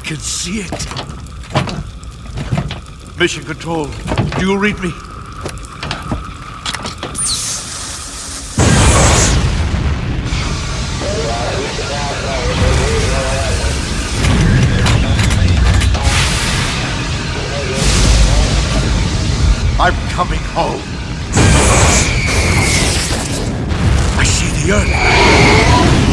can see it. Mission Control, do you read me? I'm coming home. I see the Earth.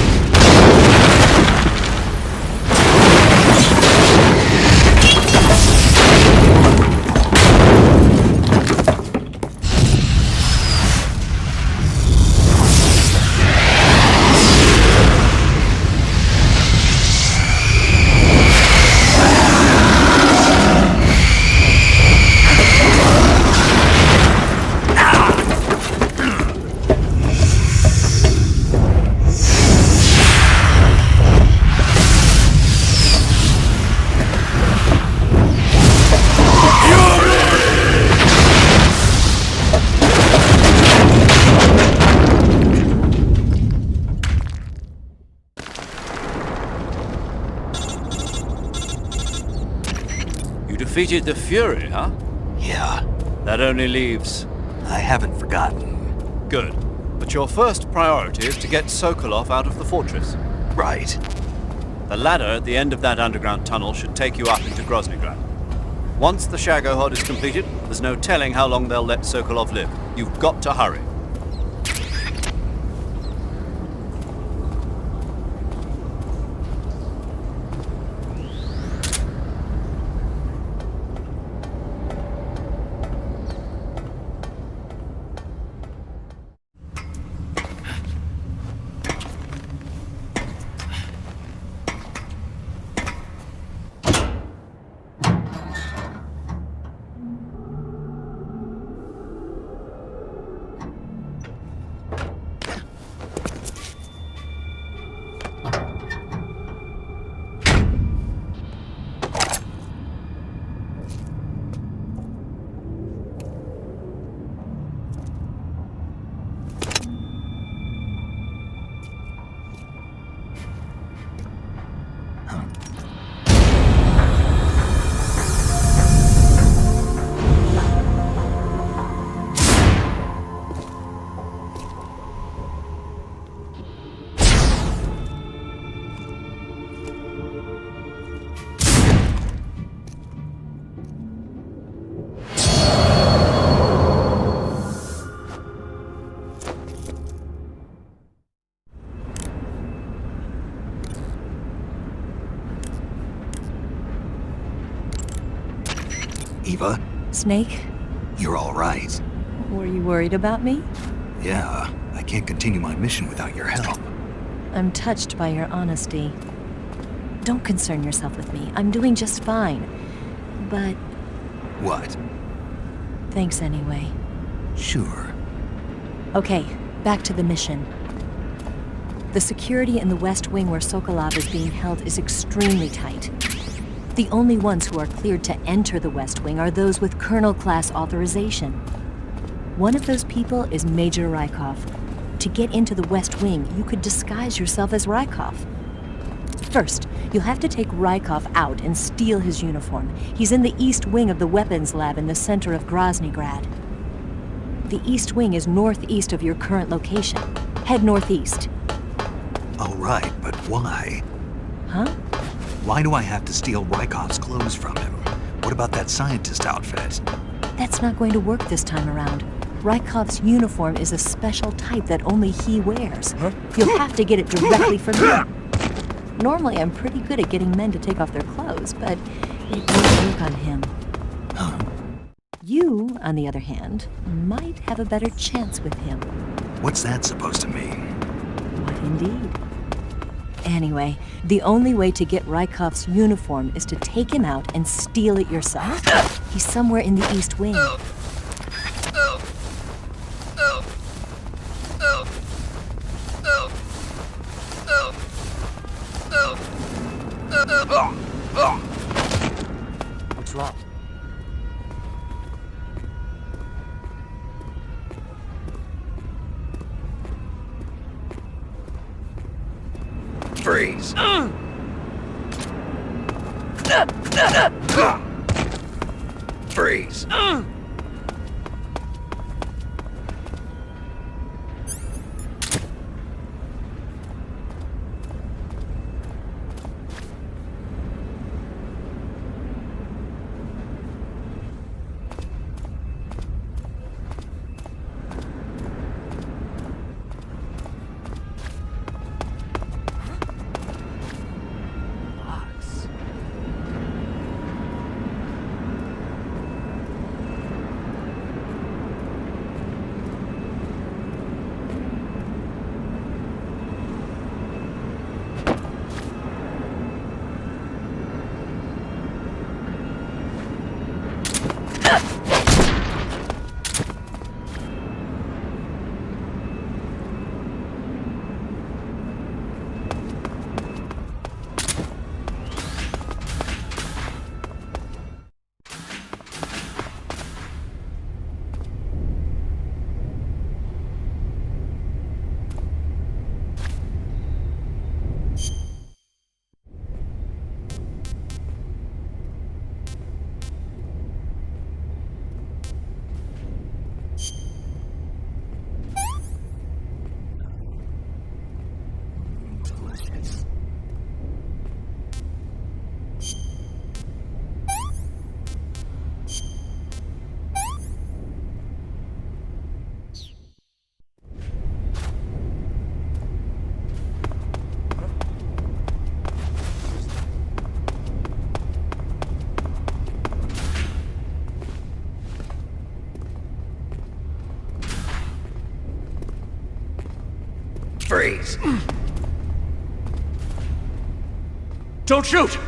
Defeated the Fury, huh? Yeah, That only leaves... I haven't forgotten. Good. But your first priority is to get Sokolov out of the fortress. Right. The ladder at the end of that underground tunnel should take you up into Groznyj. Once the Shagohod is completed, there's no telling how long they'll let Sokolov live. You've got to hurry. Eva, Snake, you're all right. were you worried about me? Yeah, I can't continue my mission without your help. I'm touched by your honesty. Don't concern yourself with me. I'm doing just fine. But What? thanks anyway. Sure. Okay, back to the mission. The security in the West Wing where Sokolov is being held is extremely tight. The only ones who are cleared to enter the West Wing are those with Colonel-class authorization. One of those people is Major Rykov. To get into the West Wing, you could disguise yourself as Rykov. First, you'll have to take Rykov out and steal his uniform. He's in the East Wing of the weapons lab in the center of Groznyj Grad. The East Wing is northeast of your current location. Head northeast. All right, but why? Huh? Why do I have to steal Rykov's clothes from him? What about that scientist outfit? That's not going to work this time around. Rykov's uniform is a special type that only he wears. Huh? You'll have to get it directly from him. Normally, I'm pretty good at getting men to take off their clothes, but it won't work on him. Huh? You, on the other hand, might have a better chance with him. What's that supposed to mean? What indeed? Anyway, the only way to get Rykov's uniform is to take him out and steal it yourself. He's somewhere in the East Wing. What's wrong? Freeze! Freeze. Freeze. Don't shoot!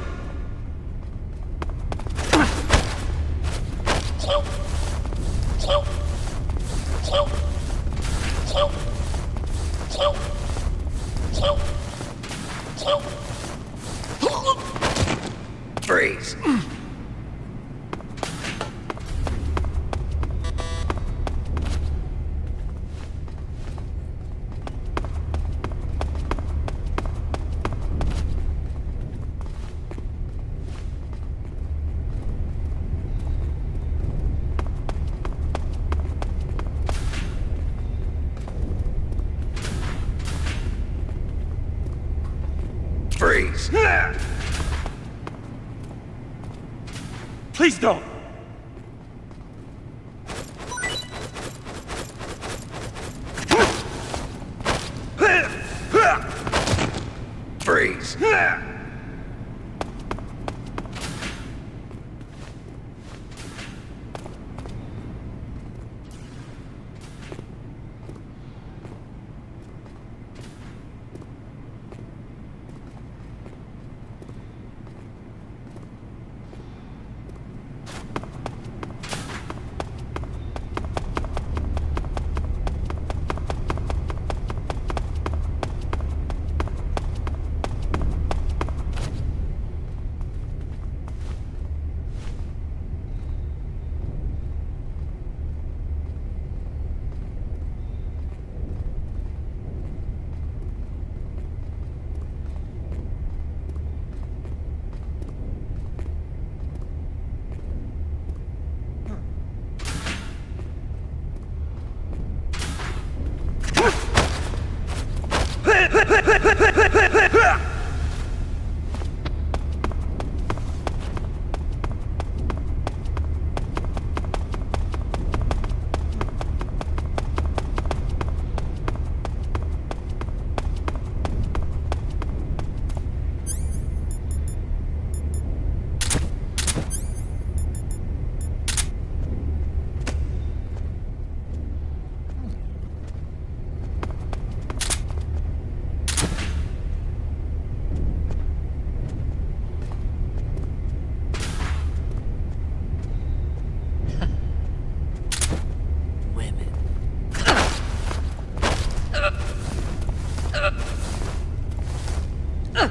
Freeze. Freeze. Please don't. Freeze.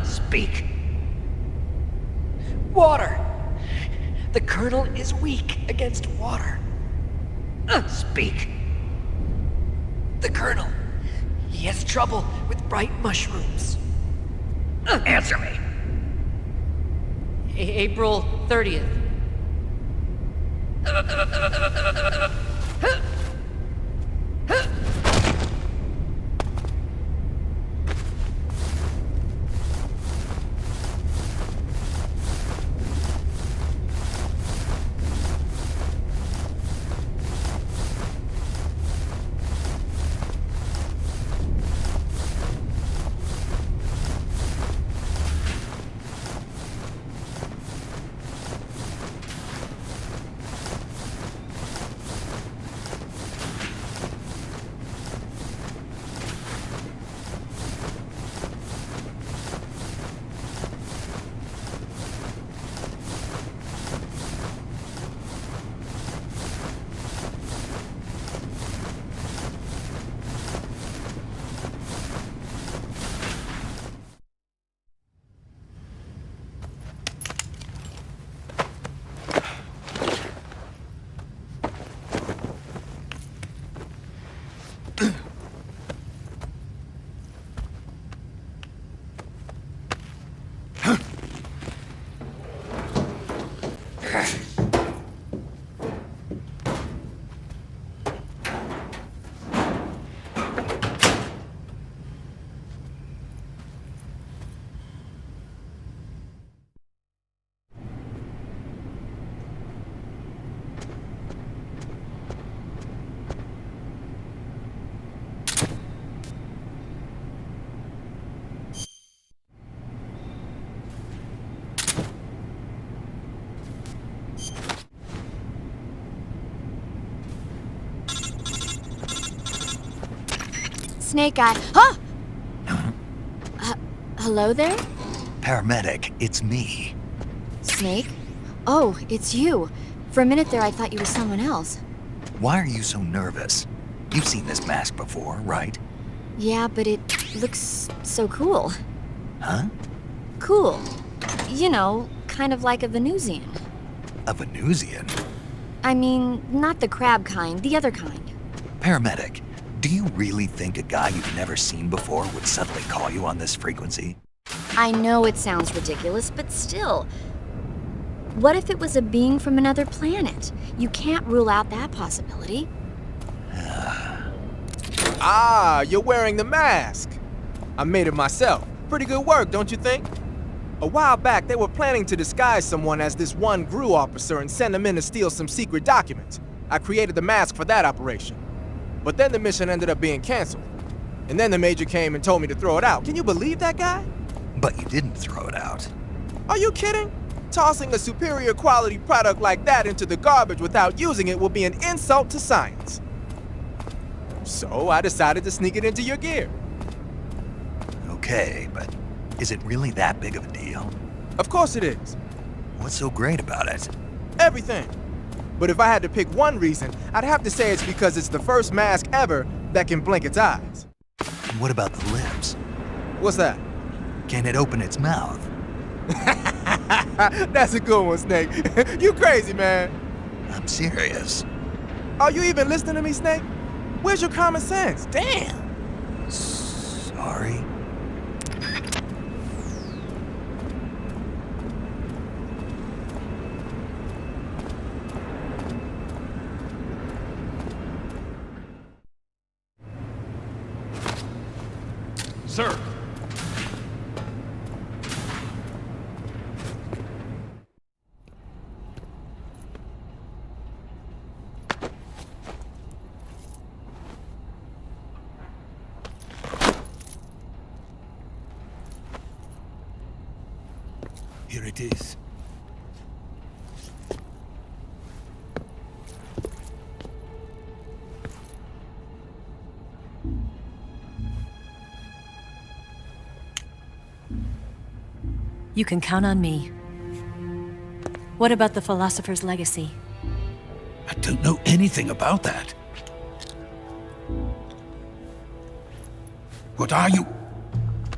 Speak. Water. The Colonel is weak against water. Speak. The Colonel. He has trouble with bright mushrooms. Answer me. April 30th. Snake Eye. Huh? Hello there? Paramedic, it's me. Snake? Oh, it's you. For a minute there, I thought you were someone else. Why are you so nervous? You've seen this mask before, right? Yeah, but it looks so cool. Huh? Cool. You know, kind of like a Venusian. A Venusian? I mean, not the crab kind, the other kind. Paramedic, do you really think a guy you've never seen before would suddenly call you on this frequency? I know it sounds ridiculous, but still. What if it was a being from another planet? You can't rule out that possibility. Ah, you're wearing the mask. I made it myself. Pretty good work, don't you think? A while back, they were planning to disguise someone as this one GRU officer and send them in to steal some secret documents. I created the mask for that operation. But then the mission ended up being canceled. And then the Major came and told me to throw it out. Can you believe that guy? But you didn't throw it out. Are you kidding? Tossing a superior quality product like that into the garbage without using it will be an insult to science. So I decided to sneak it into your gear. Okay, but is it really that big of a deal? Of course it is. What's so great about it? Everything. But if I had to pick one reason, I'd have to say it's because it's the first mask ever that can blink its eyes. And what about the lips? What's that? Can it open its mouth? That's a good one, Snake. You crazy, man. I'm serious. Are you even listening to me, Snake? Where's your common sense? Damn. Sorry. Sir! Here it is. You can count on me. What about the philosopher's legacy? I don't know anything about that. What are you?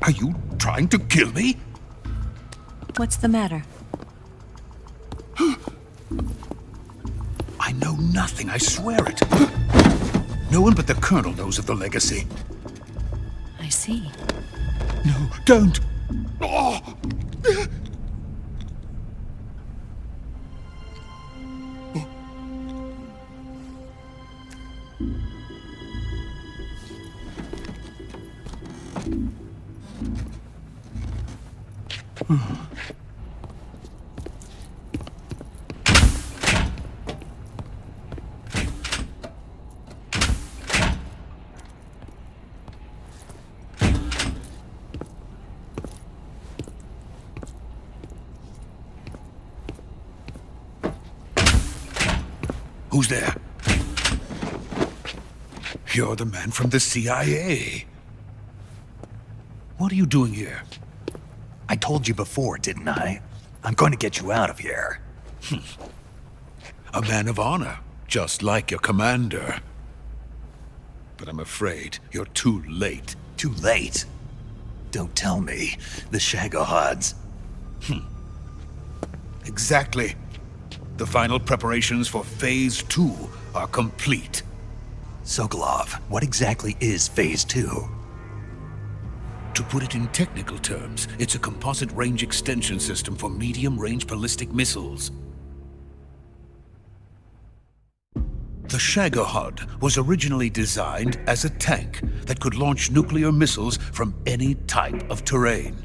Are you trying to kill me? What's the matter? I know nothing, I swear it. No one but the Colonel knows of the legacy. I see. No, don't! Oh. Who's there? You're the man from the CIA. What are you doing here? I told you before, didn't I? I'm going to get you out of here. A man of honor, just like your commander. But I'm afraid you're too late. Too late? Don't tell me. The Shagohods. Exactly. The final preparations for Phase 2 are complete. Sokolov, what exactly is Phase 2? To put it in technical terms, it's a composite range extension system for medium-range ballistic missiles. The Shagohod was originally designed as a tank that could launch nuclear missiles from any type of terrain.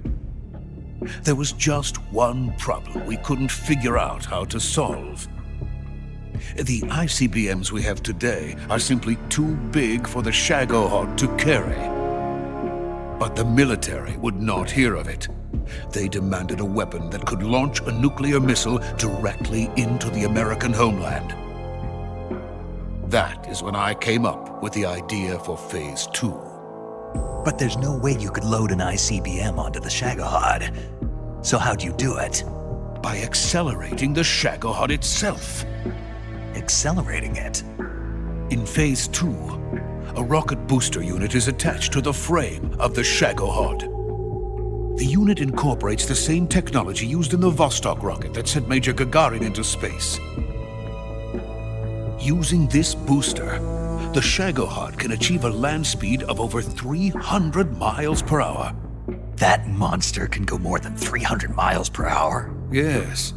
There was just one problem we couldn't figure out how to solve. The ICBMs we have today are simply too big for the Shagohod to carry. But the military would not hear of it. They demanded a weapon that could launch a nuclear missile directly into the American homeland. That is when I came up with the idea for Phase 2. But there's no way you could load an ICBM onto the Shagohod. So how'd you do it? By accelerating the Shagohod itself. Accelerating it? In Phase 2, a rocket booster unit is attached to the frame of the Shagohod. The unit incorporates the same technology used in the Vostok rocket that sent Major Gagarin into space. Using this booster, the Shagohod can achieve a land speed of over 300 miles per hour. That monster can go more than 300 miles per hour? Yes.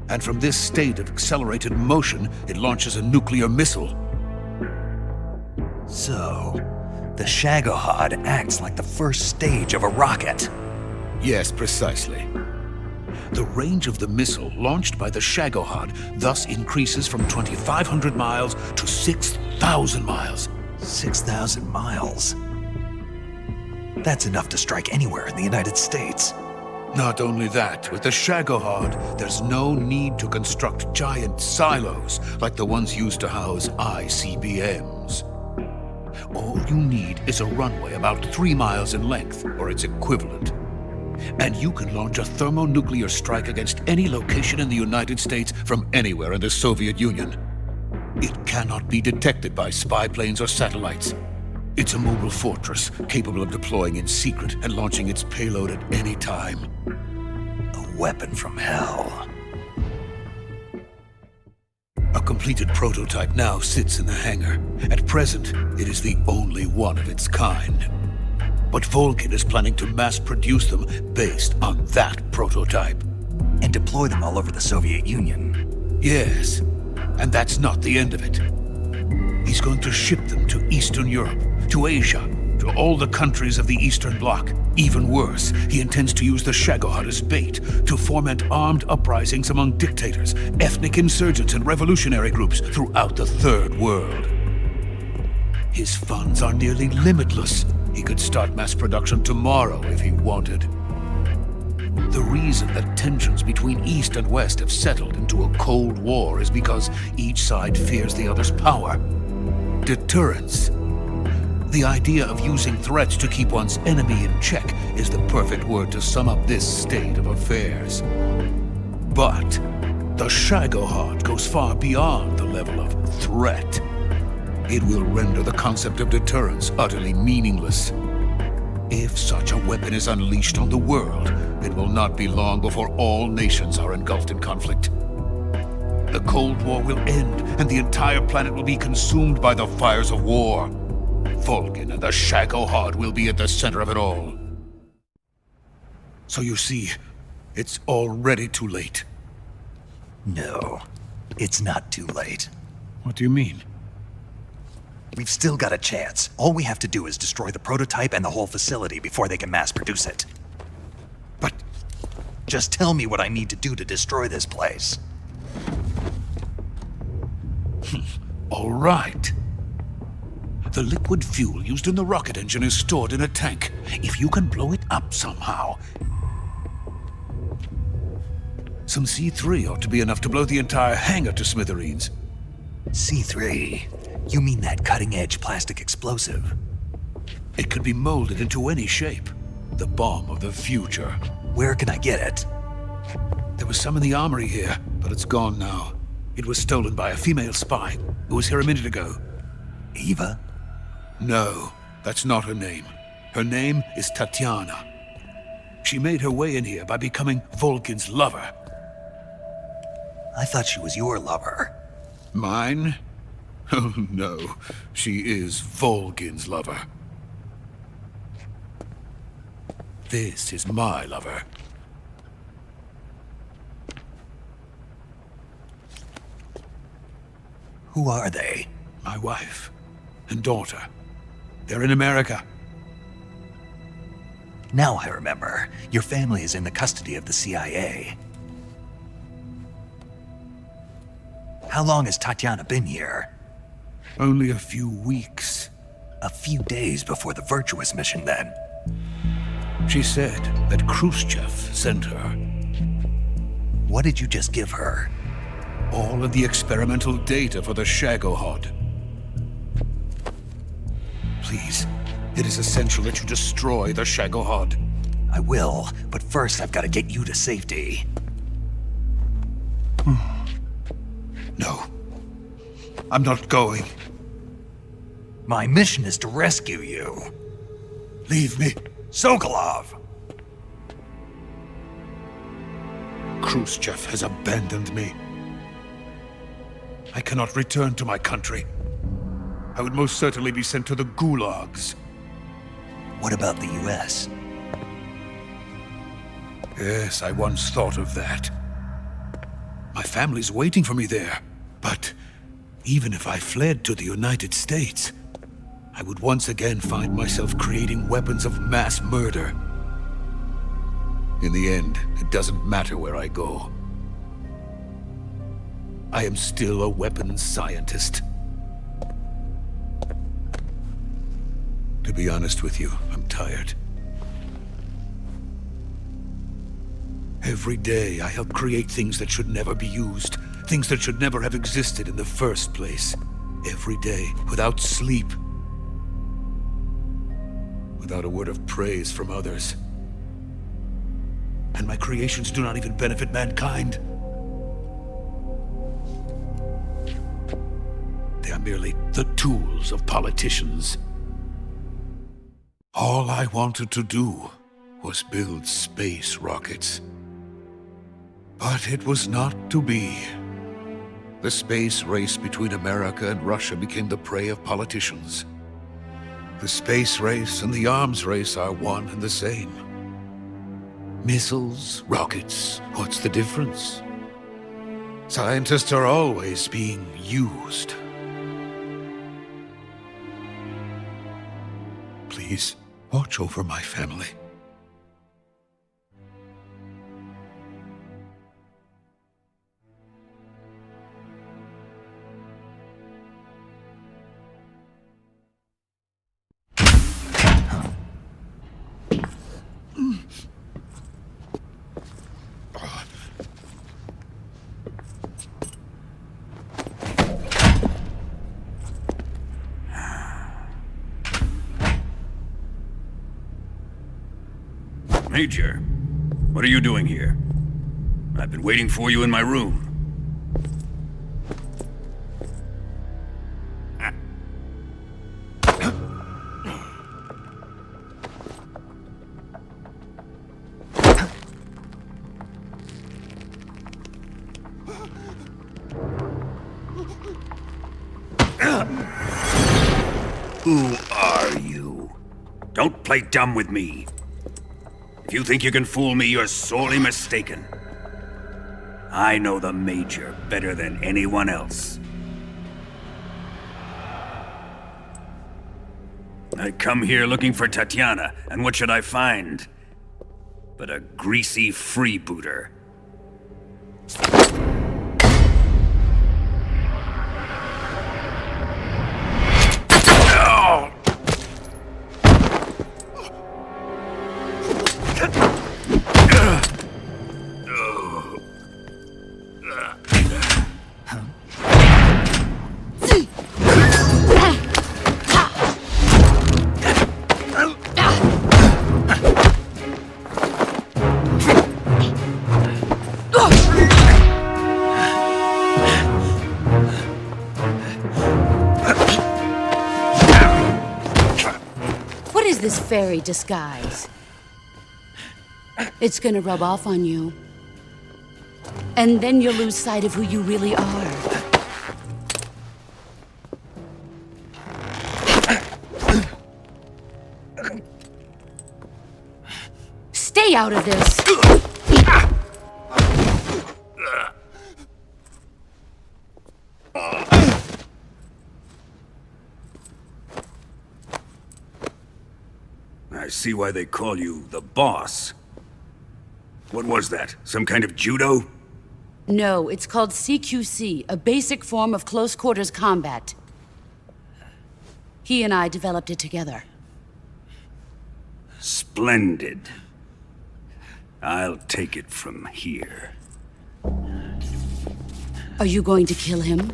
And from this state of accelerated motion, it launches a nuclear missile. So, the Shagohod acts like the first stage of a rocket. Yes, precisely. The range of the missile launched by the Shagohod thus increases from 2,500 miles to 6,000 miles. 6,000 miles? That's enough to strike anywhere in the United States. Not only that, with the Shagohod, there's no need to construct giant silos like the ones used to house ICBMs. All you need is a runway about 3 miles in length, or its equivalent. And you can launch a thermonuclear strike against any location in the United States from anywhere in the Soviet Union. It cannot be detected by spy planes or satellites. It's a mobile fortress, capable of deploying in secret and launching its payload at any time. A weapon from hell. A completed prototype now sits in the hangar. At present, it is the only one of its kind. But Volkin is planning to mass-produce them based on that prototype. And deploy them all over the Soviet Union. Yes, and that's not the end of it. He's going to ship them to Eastern Europe, to Asia, to all the countries of the Eastern Bloc. Even worse, he intends to use the Shagohod as bait to foment armed uprisings among dictators, ethnic insurgents, and revolutionary groups throughout the Third World. His funds are nearly limitless. He could start mass production tomorrow if he wanted. The reason that tensions between East and West have settled into a Cold War is because each side fears the other's power. Deterrence. The idea of using threats to keep one's enemy in check is the perfect word to sum up this state of affairs. But the Shagohod goes far beyond the level of threat. It will render the concept of deterrence utterly meaningless. If such a weapon is unleashed on the world, it will not be long before all nations are engulfed in conflict. The Cold War will end, and the entire planet will be consumed by the fires of war. Volkin and the Shagohod will be at the center of it all. So you see, it's already too late. No, it's not too late. What do you mean? We've still got a chance. All we have to do is destroy the prototype and the whole facility before they can mass produce it. But Just tell me what I need to do to destroy this place. all right. The liquid fuel used in the rocket engine is stored in a tank. If you can blow it up somehow. Some C3 ought to be enough to blow the entire hangar to smithereens. C3? You mean that cutting-edge plastic explosive? It can be molded into any shape. The bomb of the future. Where can I get it? There was some in the armory here, but it's gone now. It was stolen by a female spy who was here a minute ago. Eva? No, that's not her name. Her name is Tatiana. She made her way in here by becoming Volkin's lover. I thought she was your lover. Mine? Oh no, she is Volkin's lover. This is my lover. Who are they? My wife and daughter. They're in America. Now I remember. Your family is in the custody of the CIA. How long has Tatiana been here? Only a few weeks. A few days before the Virtuous mission, then. She said that Khrushchev sent her. What did you just give her? All of the experimental data for the Shagohod. Please, it is essential that you destroy the Shagohod. I will, but first I've got to get you to safety. No. I'm not going. My mission is to rescue you. Leave me. Sokolov! Khrushchev has abandoned me. I cannot return to my country. I would most certainly be sent to the gulags. What about the US? Yes, I once thought of that. My family's waiting for me there. But even if I fled to the United States, I would once again find myself creating weapons of mass murder. In the end, it doesn't matter where I go. I am still a weapons scientist. To be honest with you, I'm tired. Every day, I help create things that should never be used, things that should never have existed in the first place. Every day, without sleep. Without a word of praise from others. And my creations do not even benefit mankind. They are merely the tools of politicians. All I wanted to do was build space rockets. But it was not to be. The space race between America and Russia became the prey of politicians. The space race and the arms race are one and the same. Missiles, rockets, what's the difference? Scientists are always being used. Please, watch over my family. Major, what are you doing here? I've been waiting for you in my room. Who are you? Don't play dumb with me. If you think you can fool me, you're sorely mistaken. I know the Major better than anyone else. I come here looking for Tatiana, and what should I find? But a greasy freebooter. This fairy disguise. It's gonna rub off on you. And then you'll lose sight of who you really are. Stay out of this! I see why they call you the boss. What was that? Some kind of judo? No, it's called CQC, a basic form of close quarters combat. He and I developed it together. Splendid. I'll take it from here. Are you going to kill him?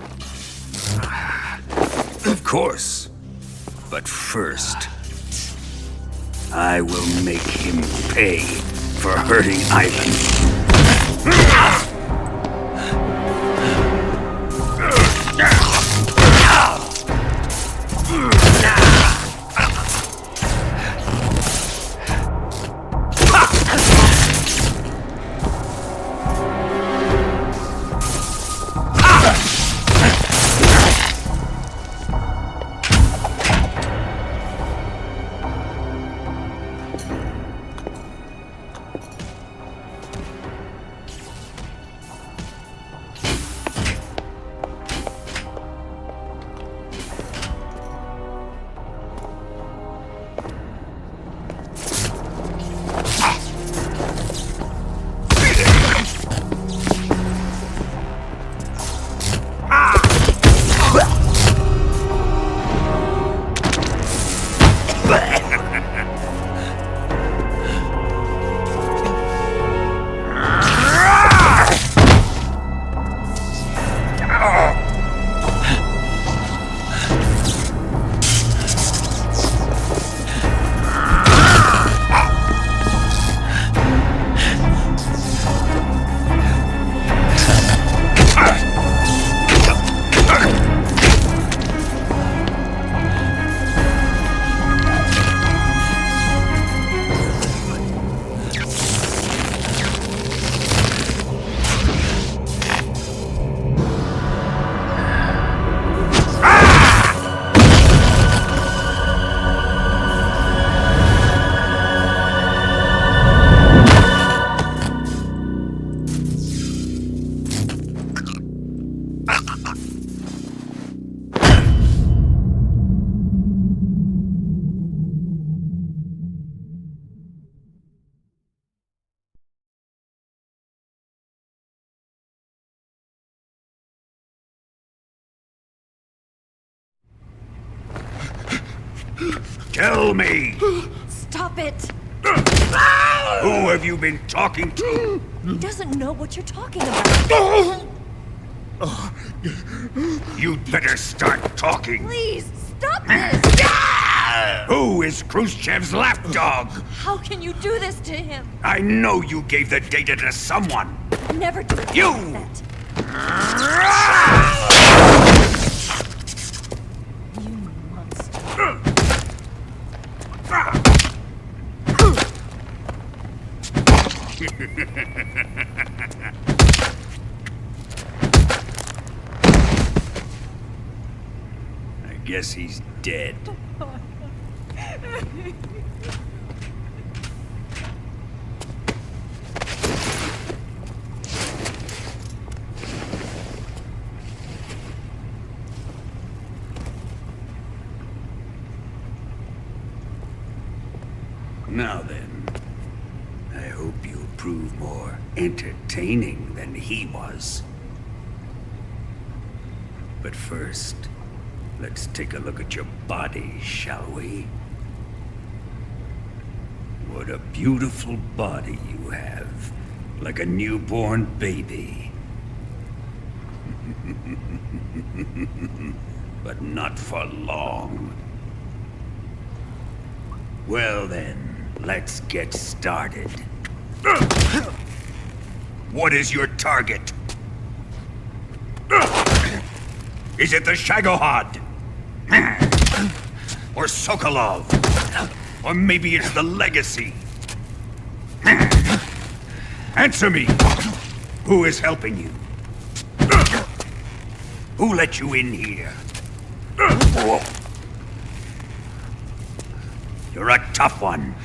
Of course. But first, I will make him pay for hurting Ivan. Tell me! Stop it! Who have you been talking to? He doesn't know what you're talking about. You'd better start talking. Please, stop this! Who is Khrushchev's lapdog? How can you do this to him? I know you gave the data to someone. Never do it You! like that. You monster. I guess he's dead. I hope you'll prove more entertaining than he was. But first, let's take a look at your body, shall we? What a beautiful body you have, like a newborn baby. But not for long. Well then, let's get started. What is your target? Is it the Shagohod? Or Sokolov? Or maybe it's the Legacy? Answer me! Who is helping you? Who let you in here? You're a tough one,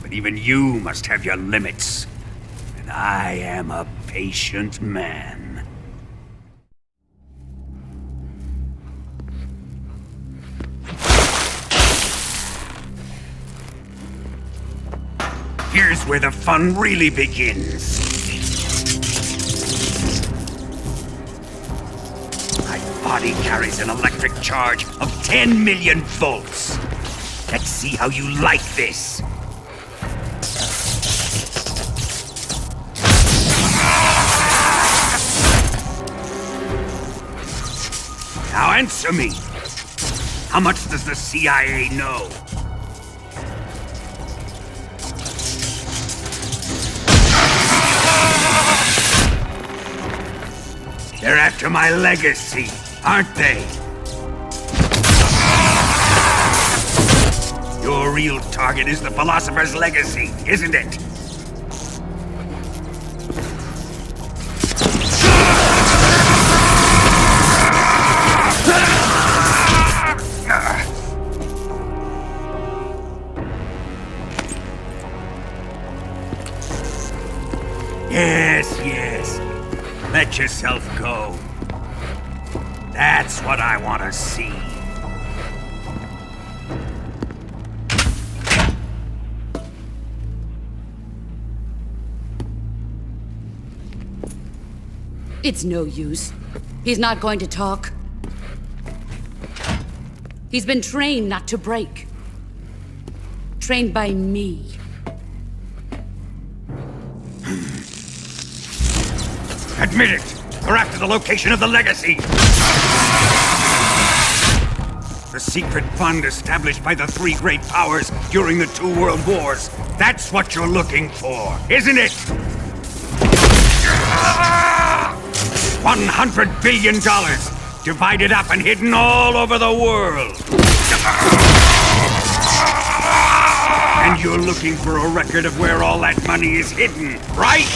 but even you must have your limits. And I am a patient man. Here's where the fun really begins. My body carries an electric charge of 10 million volts. Let's see how you like this. Now answer me. How much does the CIA know? They're after my legacy, aren't they? Your real target is the Philosopher's Legacy, isn't it? Yes, yes. Let yourself go. That's what I want to see. It's no use. He's not going to talk. He's been trained not to break. Trained by me. Admit it! We're after the location of the Legacy! The secret fund established by the three great powers during the 2 world wars. That's what you're looking for, isn't it? $100 billion, divided up and hidden all over the world. And you're looking for a record of where all that money is hidden, right?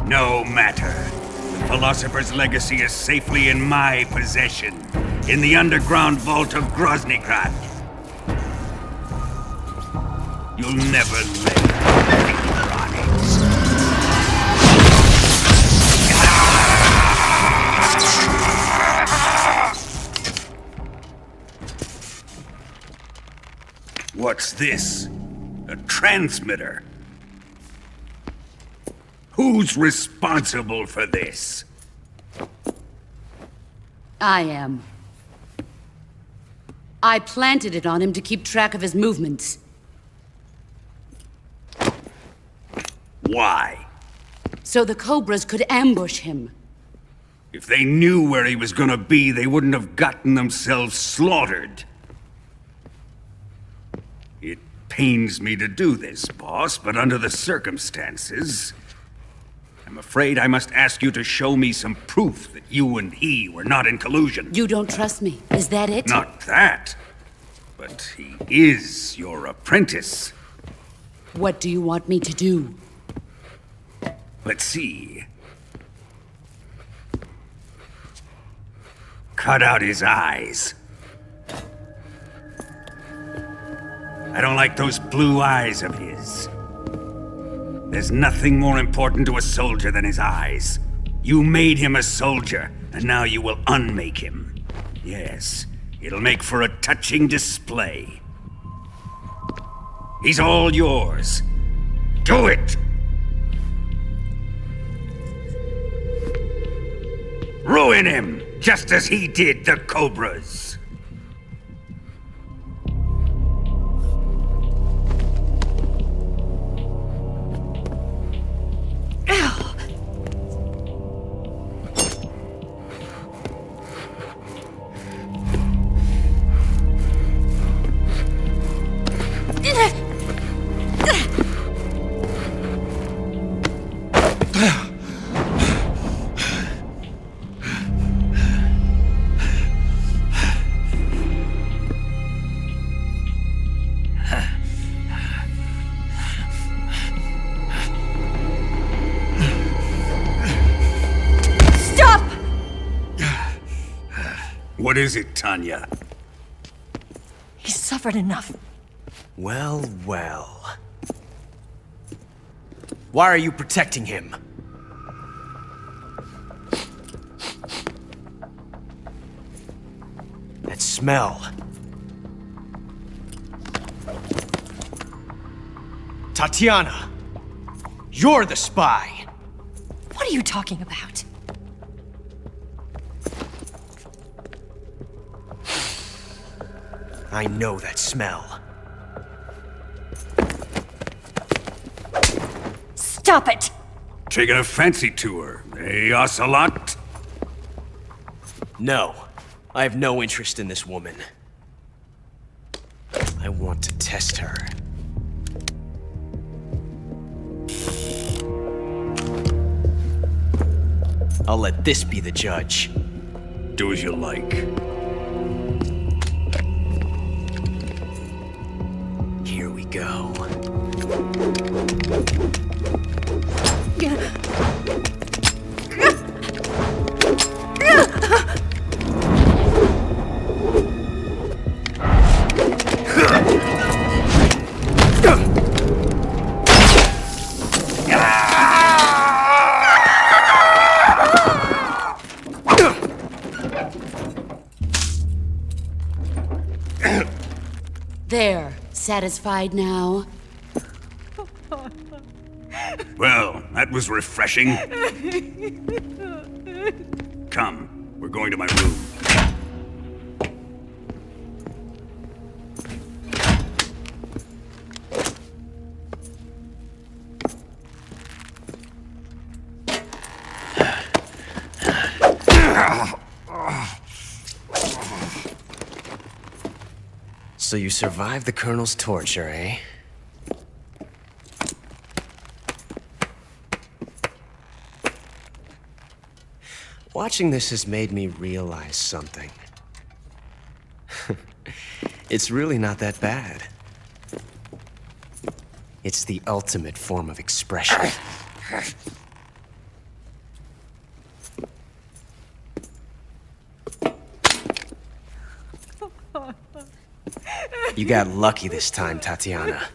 No matter. The Philosopher's Legacy is safely in my possession, in the underground vault of Groznyj. You'll never live, Groznyj. What's this? A transmitter? Who's responsible for this? I am. I planted it on him to keep track of his movements. Why? So the Cobras could ambush him. If they knew where he was gonna be, they wouldn't have gotten themselves slaughtered. It pains me to do this, boss, but under the circumstances, I'm afraid I must ask you to show me some proof that you and he were not in collusion. You don't trust me, is that it? Not that, but he is your apprentice. What do you want me to do? Let's see. Cut out his eyes. I don't like those blue eyes of his. There's nothing more important to a soldier than his eyes. You made him a soldier, and now you will unmake him. Yes, It'll make for a touching display. He's all yours. Do it! Ruin him, just as he did the Cobras. What is it, Tanya? He's suffered enough. Well, well. Why are you protecting him? That smell. Tatiana! You're the spy! What are you talking about? I know that smell. Stop it! Taking a fancy to her, eh, Ocelot? No. I have no interest in this woman. I want to test her. I'll let this be the judge. Do as you like. Here we go. There. Satisfied now? Well, that was refreshing. Come, we're going to my room. So you survived the Colonel's torture, eh? Watching this has made me realize something. It's really not that bad. It's the ultimate form of expression. You got lucky this time, Tatiana.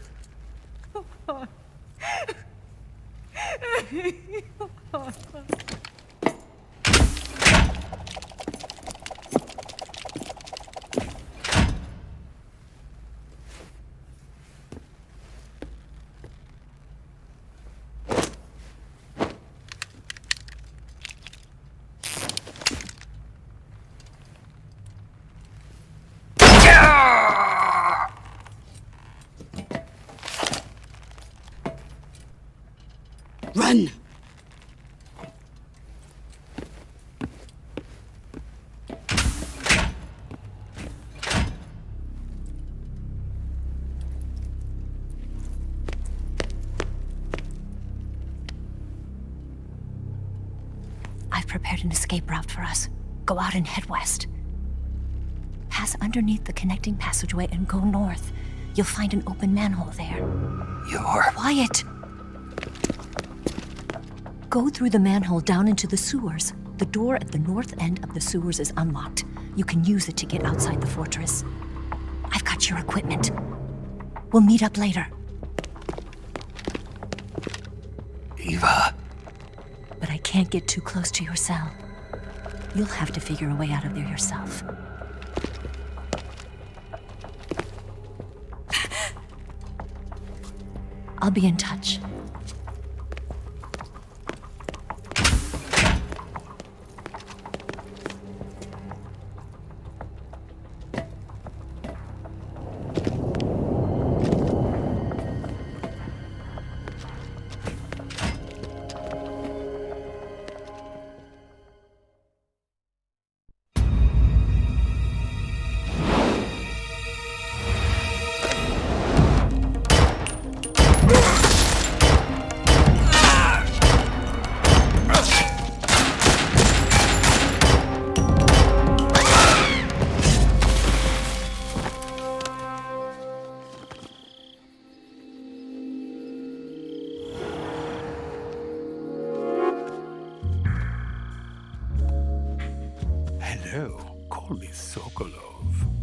Run! I've prepared an escape route for us. Go out and head west. Pass underneath the connecting passageway and go north. You'll find an open manhole there. You're... Quiet! Go through the manhole down into the sewers. The door at the north end of the sewers is unlocked. You can use it to get outside the fortress. I've got your equipment. We'll meet up later. Eva. But I can't get too close to your cell. You'll have to figure a way out of there yourself. I'll be in touch. Hello, call me Sokolov.